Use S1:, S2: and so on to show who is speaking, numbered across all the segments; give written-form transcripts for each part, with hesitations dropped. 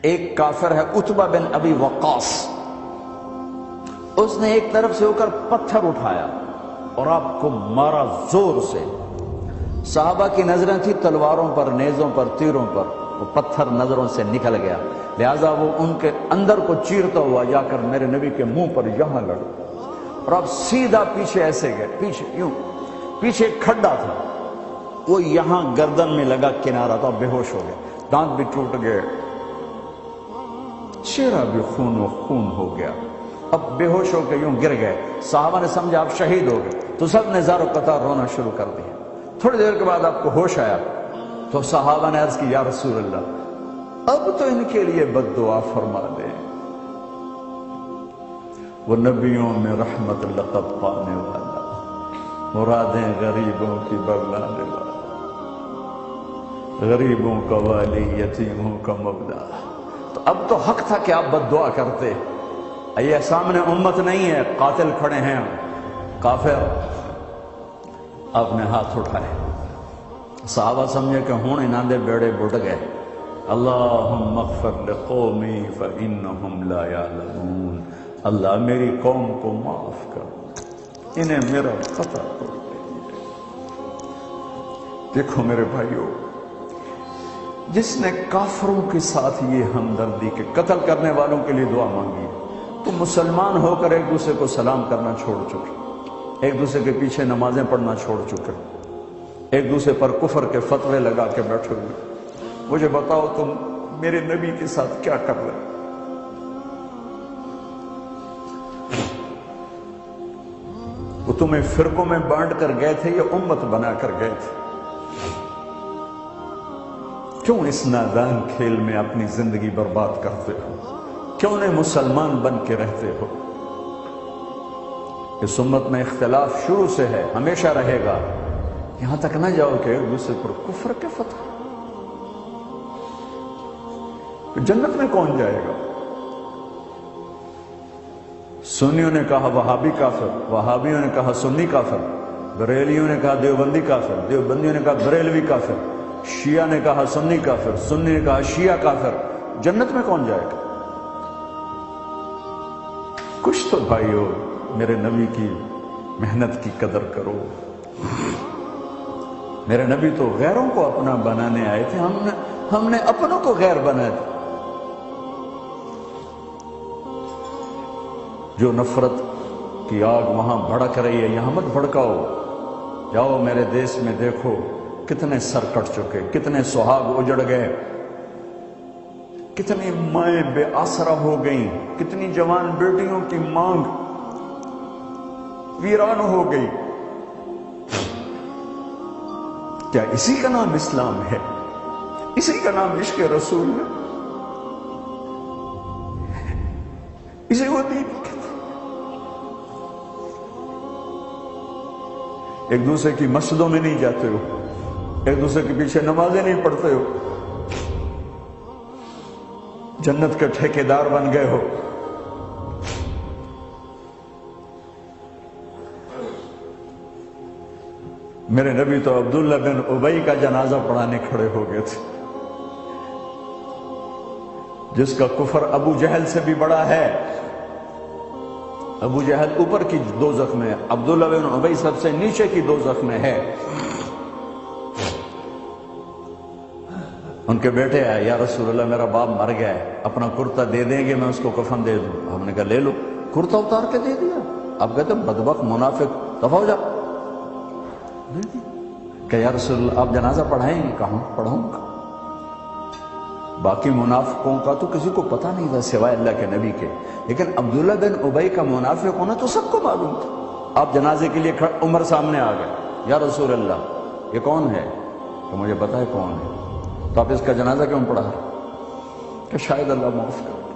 S1: ایک کافر ہے عتبہ بن ابی وقاص، اس نے ایک طرف سے ہو کر پتھر اٹھایا اور آپ کو مارا زور سے۔ صحابہ کی نظریں تھی تلواروں پر، نیزوں پر، تیروں پر، وہ پتھر نظروں سے نکل گیا، لہذا وہ ان کے اندر کو چیرتا ہوا جا کر میرے نبی کے منہ پر یہاں لڑا، اور آپ سیدھا پیچھے ایسے گئے، پیچھے یوں، پیچھے ایک کھڈا تھا، وہ یہاں گردن میں لگا کنارہ تھا، بے ہوش ہو گئے، دانت بھی ٹوٹ گئے، چہرہ بھی خون و خون ہو گیا، اب بے ہوش ہو کے یوں گر گئے۔ صحابہ نے سمجھا آپ شہید ہو گئے تو سب نے زار و قطار رونا شروع کر دیا۔ تھوڑی دیر کے بعد آپ کو ہوش آیا تو صحابہ نے عرض کی یا رسول اللہ اب تو ان کے لیے بد دعا فرما دیں، وہ نبیوں میں رحمت لقب پانے والا، مرادیں غریبوں کی برلانے والا، غریبوں کا والی، یتیموں کا مولا۔ تو اب تو حق تھا کہ آپ بد دعا کرتے۔ یہ سامنے امت نہیں ہے، قاتل کھڑے ہیں، کافر۔ آپ نے ہاتھ اٹھائے، صحابہ سمجھے کہ ہوں انہاں دے بیڑے بڑھ گئے۔ اللہم اغفر لقومی فإنہم لا یعلمون، اللہ میری قوم کو معاف کر، انہیں میرا پتہ تو نہیں ہے۔ دیکھو میرے بھائیو، جس نے کافروں کے ساتھ یہ ہمدردی کے قتل کرنے والوں کے لیے دعا مانگی، تو مسلمان ہو کر ایک دوسرے کو سلام کرنا چھوڑ چکے، ایک دوسرے کے پیچھے نمازیں پڑھنا چھوڑ چکے، ایک دوسرے پر کفر کے فتوے لگا کے بیٹھے ہوئے۔ مجھے بتاؤ تم میرے نبی کے ساتھ کیا کر رہے؟ وہ تمہیں فرقوں میں بانٹ کر گئے تھے یا امت بنا کر گئے تھے؟ کیوں اس نادان کھیل میں اپنی زندگی برباد کرتے ہو؟ کیوں نہیں مسلمان بن کے رہتے ہو؟ اس امت میں اختلاف شروع سے ہے، ہمیشہ رہے گا، یہاں تک نہ جاؤ کہ ایک دوسرے پر کفر کے فتح۔ جنت میں کون جائے گا؟ سنیوں نے کہا وہابی کافر، وہابیوں نے کہا سنی کافر، بریلیوں نے کہا دیوبندی کافر، دیوبندیوں نے کہا بریلوی کافر، شیعہ نے کہا سنی کافر، سنی نے کہا شیعہ کافر۔ جنت میں کون جائے گا؟ کچھ تو بھائیو میرے نبی کی محنت کی قدر کرو۔ میرے نبی تو غیروں کو اپنا بنانے آئے تھے، ہم نے اپنوں کو غیر بنا دیا۔ جو نفرت کی آگ وہاں بھڑک رہی ہے یہاں مت بھڑکاؤ۔ جاؤ میرے دیش میں دیکھو کتنے سر کٹ چکے، کتنے سہاگ اجڑ گئے، کتنی مائیں بے آسرا ہو گئیں، کتنی جوان بیٹیوں کی مانگ ویران ہو گئی۔ کیا اسی کا نام اسلام ہے؟ اسی کا نام عشق رسول ہے؟ اسے وہ دین کہتے ہیں؟ ایک دوسرے کی مسجدوں میں نہیں جاتے ہو، ایک دوسرے کے پیچھے نمازیں نہیں پڑھتے ہو، جنت کے ٹھیکیدار بن گئے ہو۔ میرے نبی تو عبداللہ بن ابی کا جنازہ پڑھانے کھڑے ہو گئے تھے، جس کا کفر ابو جہل سے بھی بڑا ہے۔ ابو جہل اوپر کی دوزخ میں ہے، عبداللہ بن ابی سب سے نیچے کی دوزخ میں ہے۔ ان کے بیٹے آئے، یا رسول اللہ میرا باپ مر گیا ہے، اپنا کرتا دے دیں گے میں اس کو کفن دے دوں؟ ہم نے کہا لے لو۔ کرتا اتار کے دے دیا۔ اب کہتے بدبخت منافق دفع ہو جا۔ کہ یا رسول اللہ آپ جنازہ پڑھائیں گے؟ کہاں پڑھاؤں گا۔ باقی منافقوں کا تو کسی کو پتہ نہیں تھا سوائے اللہ کے نبی کے، لیکن عبداللہ بن ابی کا منافق ہونا تو سب کو معلوم تھا۔ آپ جنازے کے لیے عمر سامنے آ گئے، یا رسول اللہ یہ کون ہے؟ کہ مجھے پتہ ہے کون ہے، تو آپ اس کا جنازہ کیوں پڑھا؟ کہ شاید اللہ معاف کر۔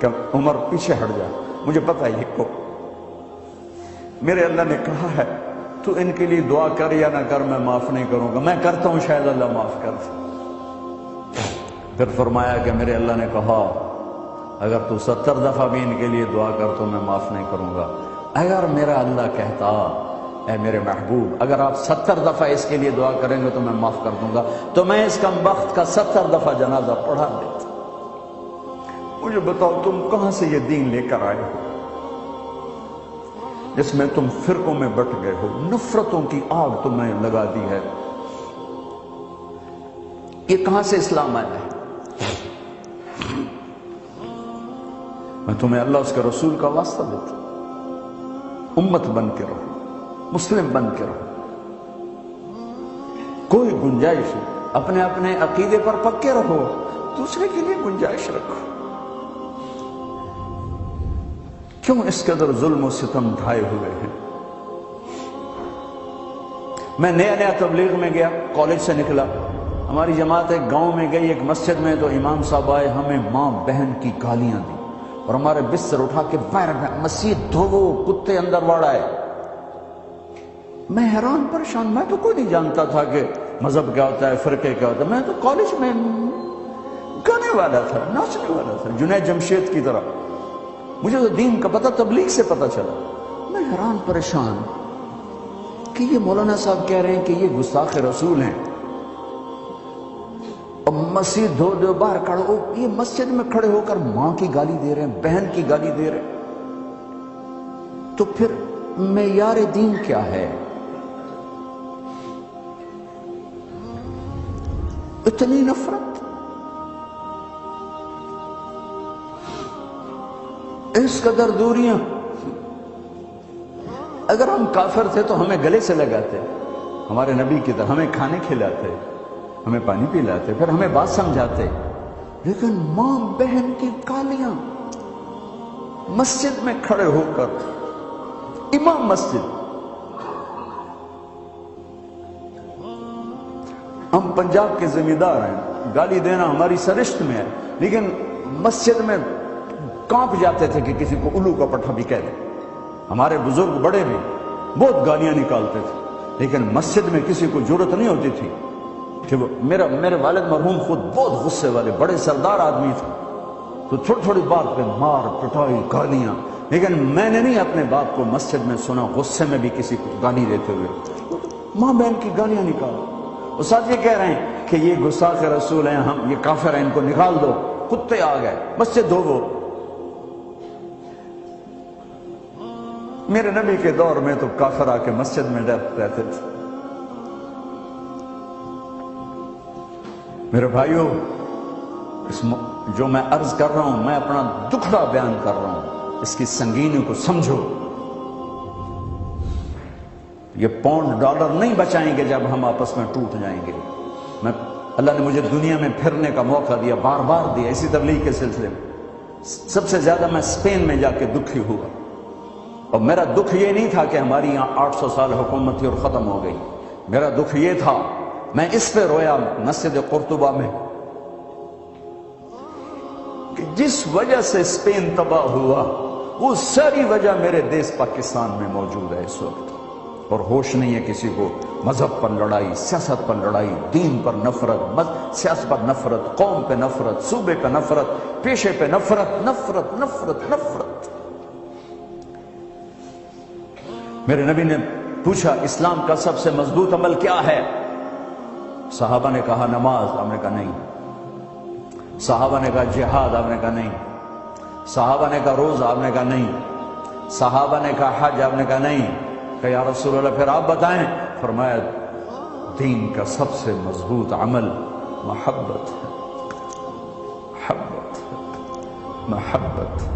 S1: کہ عمر پیچھے ہٹ جا، مجھے پتہ ہے یہ کو، میرے اللہ نے کہا ہے تو ان کے لیے دعا کر یا نہ کر میں معاف نہیں کروں گا، میں کرتا ہوں شاید اللہ معاف کر دے۔ پھر فرمایا کہ میرے اللہ نے کہا اگر تو 70 دفعہ بھی ان کے لیے دعا کر تو میں معاف نہیں کروں گا۔ اگر میرا اللہ کہتا اے میرے محبوب اگر آپ 70 دفعہ اس کے لیے دعا کریں گے تو میں معاف کر دوں گا، تو میں اس کم بخت کا 70 دفعہ جنازہ پڑھا دیتا۔ مجھے بتاؤ تم کہاں سے یہ دین لے کر آئے ہو جس میں تم فرقوں میں بٹ گئے ہو، نفرتوں کی آگ تمہیں لگا دی ہے، یہ کہاں سے اسلام آیا ہے؟ میں تمہیں اللہ اس کے رسول کا واسطہ دیتا ہوں، امت بن کے رہو، مسلم بن کے رہو، کوئی گنجائش نہیں، اپنے اپنے عقیدے پر پکے رہو، دوسرے کے لیے گنجائش رکھو۔ کیوں اس قدر ظلم و ستم ڈھائے ہوئے ہیں؟ میں نیا تبلیغ میں گیا، کالج سے نکلا، ہماری جماعت ایک گاؤں میں گئی، ایک مسجد میں، تو امام صاحب آئے، ہمیں ماں بہن کی گالیاں دی اور ہمارے بستر اٹھا کے باہر مسجد دھوو، کتے اندر واڑائے۔ میں حیران پریشان، میں تو کوئی نہیں جانتا تھا کہ مذہب کیا ہوتا ہے، فرقے کیا ہوتا ہے، میں تو کالج میں گانے والا تھا، ناچنے والا تھا، جنید جمشید کی طرح، مجھے تو دین کا پتہ تبلیغ سے پتہ چلا۔ میں حیران پریشان کہ یہ مولانا صاحب کہہ رہے ہیں کہ یہ گستاخ رسول ہیں، اور مسجد دھو دو، باہر کھڑے ہو، یہ مسجد میں کھڑے ہو کر ماں کی گالی دے رہے ہیں، بہن کی گالی دے رہے ہیں، تو پھر معیار دین کیا ہے؟ اتنی نفرت، اس قدر دوریاں۔ اگر ہم کافر تھے تو ہمیں گلے سے لگاتے، ہمارے نبی کی طرح ہمیں کھانے کھلاتے، ہمیں پانی پلاتے، پھر ہمیں بات سمجھاتے، لیکن ماں بہن کی گالیاں، مسجد میں کھڑے ہو کر، امام مسجد۔ ہم پنجاب کے زمیندار ہیں، گالی دینا ہماری سرشت میں ہے، لیکن مسجد میں کانپ جاتے تھے کہ کسی کو الو کا پٹھا بھی کہہ دیں۔ ہمارے بزرگ بڑے بھی بہت گالیاں نکالتے تھے، لیکن مسجد میں کسی کو جرأت نہیں ہوتی تھی کہ میرے والد مرحوم خود بہت غصے والے بڑے سردار آدمی تھے، تو تھوڑی تھوڑی بات پہ مار پٹائی گالیاں، لیکن میں نے نہیں اپنے باپ کو مسجد میں سنا غصے میں بھی کسی کو گالی دیتے ہوئے، ماں بہن کی گالیاں نکال۔ استاد یہ کہہ رہے ہیں کہ یہ گستاخ رسول ہیں، ہم یہ کافر ہیں، ان کو نکال دو، کتے آ گئے، مسجد دھوو۔ میرے نبی کے دور میں تو کافر آ کے مسجد میں رہتے تھے۔ میرے بھائیوں، جو میں عرض کر رہا ہوں، میں اپنا دکھڑا بیان کر رہا ہوں، اس کی سنگینی کو سمجھو۔ یہ پاؤنڈ ڈالر نہیں بچائیں گے جب ہم آپس میں ٹوٹ جائیں گے۔ اللہ نے مجھے دنیا میں پھرنے کا موقع دیا، بار بار دیا، اسی تبلیغ کے سلسلے میں۔ سب سے زیادہ میں اسپین میں جا کے دکھی ہوا، اور میرا دکھ یہ نہیں تھا کہ ہماری یہاں 800 سال حکومت تھی اور ختم ہو گئی، میرا دکھ یہ تھا، میں اس پہ رویا مسجد قرطبہ میں کہ جس وجہ سے اسپین تباہ ہوا، وہ ساری وجہ میرے دیس پاکستان میں موجود ہے اس وقت، اور ہوش نہیں ہے کسی کو۔ مذہب پر لڑائی، سیاست پر لڑائی، دین پر نفرت، سیاست پر نفرت، قوم پہ نفرت، صوبے پہ نفرت، پیشے پہ نفرت، نفرت نفرت نفرت۔ میرے نبی نے پوچھا اسلام کا سب سے مضبوط عمل کیا ہے؟ صحابہ نے کہا نماز، آپ نے کہا نہیں۔ صحابہ نے کہا جہاد، آپ نے کہا نہیں۔ صحابہ نے کہا روزہ، آپ نے کہا نہیں۔ صحابہ نے کہا حج، آپ نے کہا نہیں۔ کہ یا رسول اللہ پھر آپ بتائیں؟ فرمایا دین کا سب سے مضبوط عمل محبت ہے، محبت ہے، محبت ہے۔